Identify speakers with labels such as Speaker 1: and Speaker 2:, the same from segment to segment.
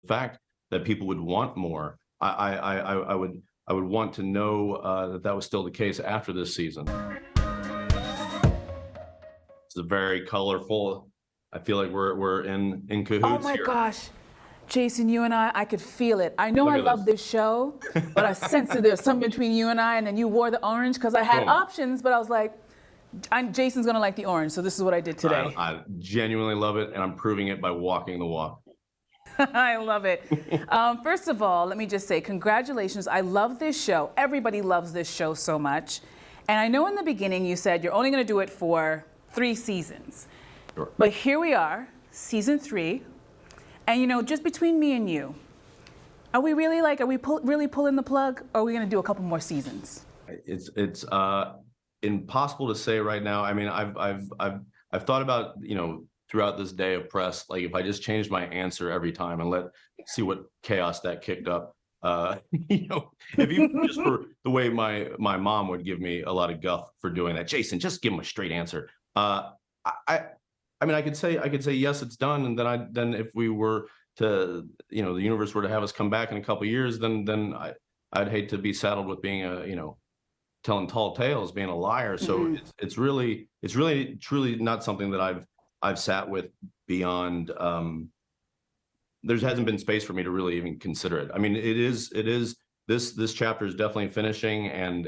Speaker 1: fact that people would want more, I would want to know that was still the case after this season. It's a very colorful. I feel like we're in cahoots.
Speaker 2: Oh my gosh, Jason, you and I could feel it. I know I love this show, but I sense that there's something between you and I. And then you wore the orange because I had options, but I was like, Jason's gonna like the orange, so this is what I did today.
Speaker 1: I genuinely love it, and I'm proving it by walking the walk.
Speaker 2: I love it. First of all, let me just say congratulations. I love this show. Everybody loves this show so much. And I know in the beginning you said you're only going to do it for 3 seasons.
Speaker 1: Sure.
Speaker 2: But here we are, season 3. And you know, just between me and you, are we really really pulling the plug, or are we going to do a couple more seasons?
Speaker 1: It's impossible to say right now. I mean, I've thought about, you know, throughout this day of press, like if I just changed my answer every time and see what chaos that kicked up. You know, if you just for the way my mom would give me a lot of guff for doing that, Jason, just give him a straight answer. I mean, I could say yes, it's done, and then if we were to, you know, the universe were to have us come back in a couple of years, then I'd hate to be saddled with being a, you know, telling tall tales, being a liar. So it's really truly not something that I've sat with beyond. There hasn't been space for me to really even consider it. I mean, it is this chapter is definitely finishing, and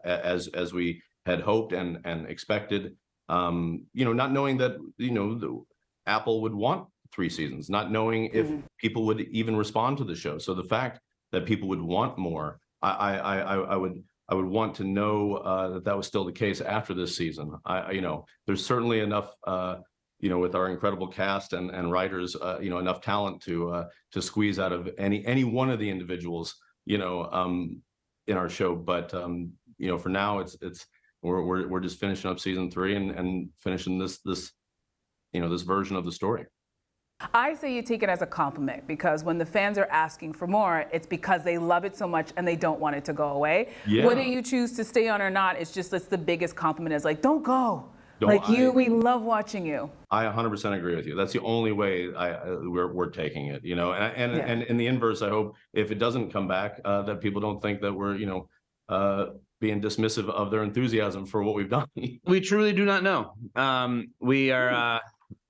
Speaker 1: as we had hoped and expected. You know, not knowing that, you know, Apple would want 3 seasons, not knowing if people would even respond to the show. So the fact that people would want more, I would want to know that was still the case after this season. You know, there's certainly enough, you know, with our incredible cast and writers, you know, enough talent to squeeze out of any one of the individuals, you know, in our show. But you know, for now, we're just finishing up season 3 and finishing this you know, this version of the story.
Speaker 2: I say you take it as a compliment, because when the fans are asking for more, it's because they love it so much and they don't want it to go away. Yeah. Whether you choose to stay on or not, it's the biggest compliment is like, don't go. We love watching you.
Speaker 1: I 100% agree with you. That's the only way we're taking it, you know, and in the inverse, I hope if it doesn't come back, that people don't think that we're, you know, being dismissive of their enthusiasm for what we've done.
Speaker 3: We truly do not know. We are,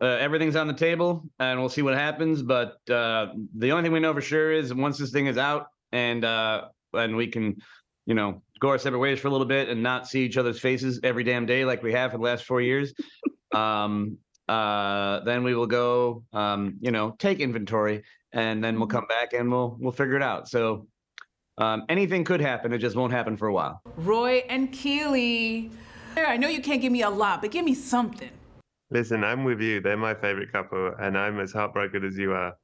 Speaker 3: everything's on the table, and we'll see what happens. But the only thing we know for sure is once this thing is out and we can, you know, go our separate ways for a little bit and not see each other's faces every damn day like we have for the last 4 years, then we will go, you know, take inventory, and then we'll come back and we'll figure it out. So anything could happen. It just won't happen for a while.
Speaker 2: Roy and Keeley. I know you can't give me a lot, but give me something.
Speaker 4: Listen, I'm with you. They're my favorite couple, and I'm as heartbroken as you are.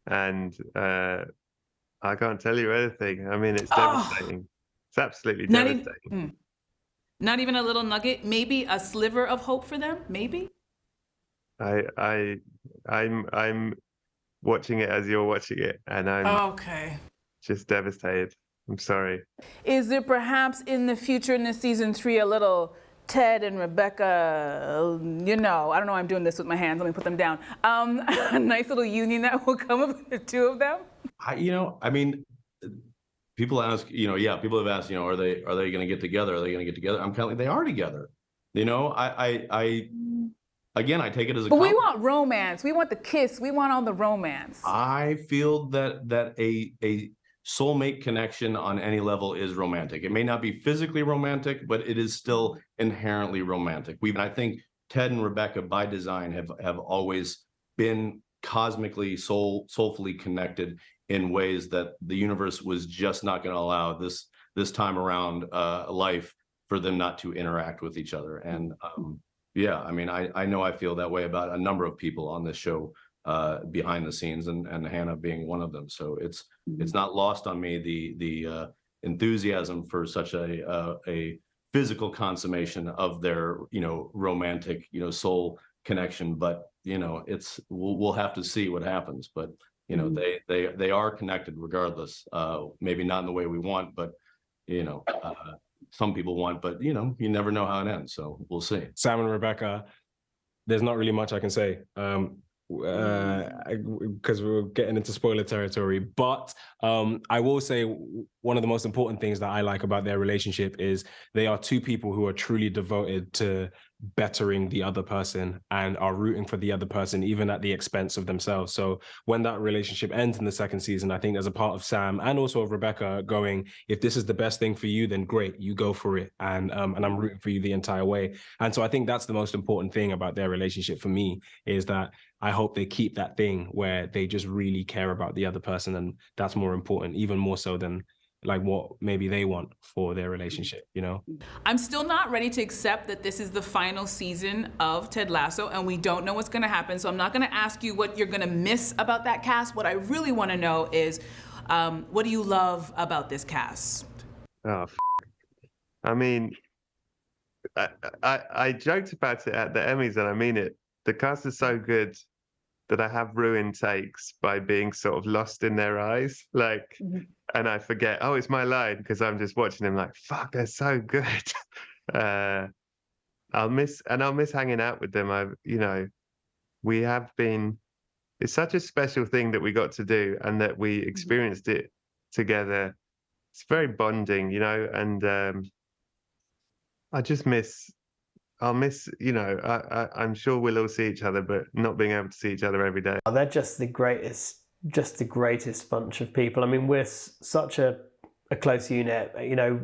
Speaker 4: And I can't tell you anything. I mean, it's devastating. It's absolutely devastating.
Speaker 2: Not even a little nugget, maybe a sliver of hope for them, maybe?
Speaker 4: I'm watching it as you're watching it, and I'm just devastated. I'm sorry.
Speaker 2: Is there perhaps in the future, in this season 3, a little Ted and Rebecca, you know, I don't know why I'm doing this with my hands, let me put them down. A nice little union that will come up with the 2 of them?
Speaker 1: You know, I mean, people ask, you know, people have asked, you know, are they going to get together? Are they going to get together? I'm kind of like, they are together. You know, again, I take it as a
Speaker 2: compliment. But we want romance. We want the kiss. We want all the romance.
Speaker 1: I feel that a soulmate connection on any level is romantic. It may not be physically romantic, but it is still inherently romantic. I think Ted and Rebecca by design have always been cosmically, soulfully connected in ways that the universe was just not going to allow this time around life for them not to interact with each other. And yeah, I mean, I know I feel that way about a number of people on this show behind the scenes, and Hannah being one of them. So it's not lost on me the enthusiasm for such a physical consummation of their, you know, romantic, you know, soul connection. But you know, we'll have to see what happens. But you know, they are connected regardless. Maybe not in the way we want, but you know, some people want. But you know, you never know how it ends. So we'll see.
Speaker 5: Sam and Rebecca, there's not really much I can say. because we're getting into spoiler territory. But I will say one of the most important things that I like about their relationship is they are two people who are truly devoted to bettering the other person and are rooting for the other person, even at the expense of themselves. So when that relationship ends in the second season, I think there's a part of Sam and also of Rebecca going, if this is the best thing for you, then great, you go for it. And I'm rooting for you the entire way. And so I think that's the most important thing about their relationship for me, is that I hope they keep that thing where they just really care about the other person. And that's more important, even more so than like what maybe they want for their relationship, you know?
Speaker 2: I'm still not ready to accept that this is the final season of Ted Lasso and we don't know what's gonna happen. So I'm not gonna ask you what you're gonna miss about that cast. What I really wanna know is, what do you love about this cast?
Speaker 4: Oh, I mean, I joked about it at the Emmys and I mean it. The cast is so good that I have ruined takes by being sort of lost in their eyes. Like, and I forget, oh, it's my line, because I'm just watching them like, fuck, they're so good. I'll miss hanging out with them. We have been, it's such a special thing that we got to do and that we experienced it together. It's very bonding, you know, and I'll miss, you know, I'm sure we'll all see each other, but not being able to see each other every day.
Speaker 6: They're just the greatest bunch of people. I mean, we're such a close unit, you know.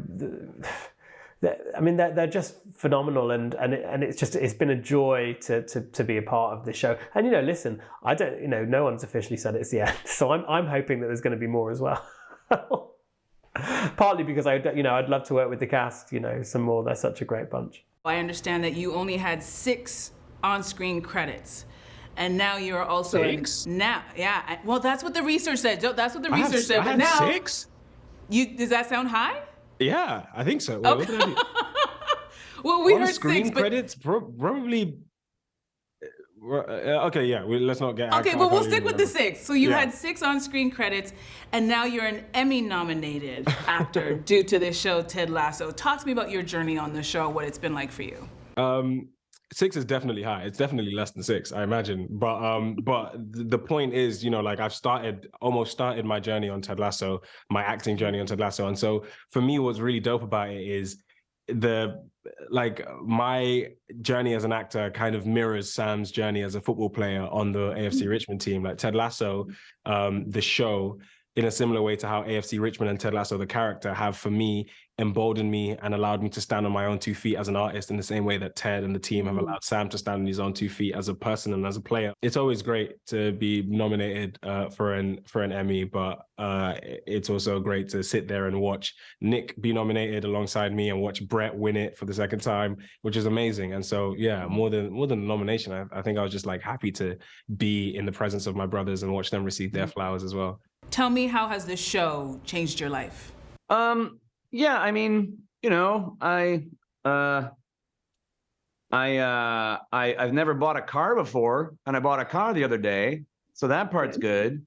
Speaker 6: They're just phenomenal, and it's been a joy to be a part of the show. And, you know, listen, I don't, you know, no one's officially said it's the end, so I'm hoping that there's going to be more as well. Partly because I'd love to work with the cast, you know, some more. They're such a great bunch.
Speaker 2: I understand that you only had 6 on-screen credits, and now you're also
Speaker 5: 6?
Speaker 2: Yeah. Well, that's what the research said. That's what the research said.
Speaker 5: I
Speaker 2: But
Speaker 5: had
Speaker 2: now
Speaker 5: 6?
Speaker 2: does that sound high?
Speaker 5: Yeah, I think so. Well, what did I do?
Speaker 2: Well, we heard
Speaker 5: On-screen
Speaker 2: 6
Speaker 5: credits, probably. Okay, yeah. Let's not get.
Speaker 2: Okay, but we'll stick with the 6. So you
Speaker 5: Yeah.
Speaker 2: had 6 on-screen credits, and now you're an Emmy-nominated actor due to this show, Ted Lasso. Talk to me about your journey on the show, what it's been like for you.
Speaker 5: 6 is definitely high. It's definitely less than 6, I imagine. But the point is, you know, like I've almost started my journey on Ted Lasso, my acting journey on Ted Lasso, and so for me, what's really dope about it is my journey as an actor kind of mirrors Sam's journey as a football player on the AFC Richmond team. Like Ted Lasso, the show, in a similar way to how AFC Richmond and Ted Lasso, the character, have for me emboldened me and allowed me to stand on my own 2 feet as an artist in the same way that Ted and the team have allowed Sam to stand on his own 2 feet as a person and as a player. It's always great to be nominated for an Emmy, but it's also great to sit there and watch Nick be nominated alongside me and watch Brett win it for the second time, which is amazing. And so, yeah, more than the nomination, I think I was just like happy to be in the presence of my brothers and watch them receive their flowers as well.
Speaker 2: Tell me, how has this show changed your life?
Speaker 3: Yeah, I mean, you know, I've never bought a car before, and I bought a car the other day, so that part's good.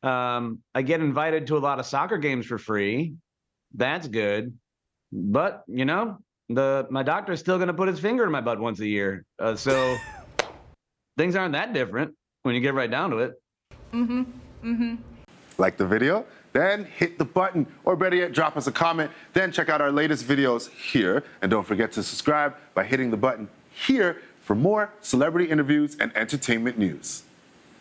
Speaker 3: I get invited to a lot of soccer games for free. That's good. But, you know, my doctor's still going to put his finger in my butt once a year. So things aren't that different when you get right down to it.
Speaker 7: Like the video? Then hit the button, or better yet, drop us a comment. Then check out our latest videos here. And don't forget to subscribe by hitting the button here for more celebrity interviews and entertainment news.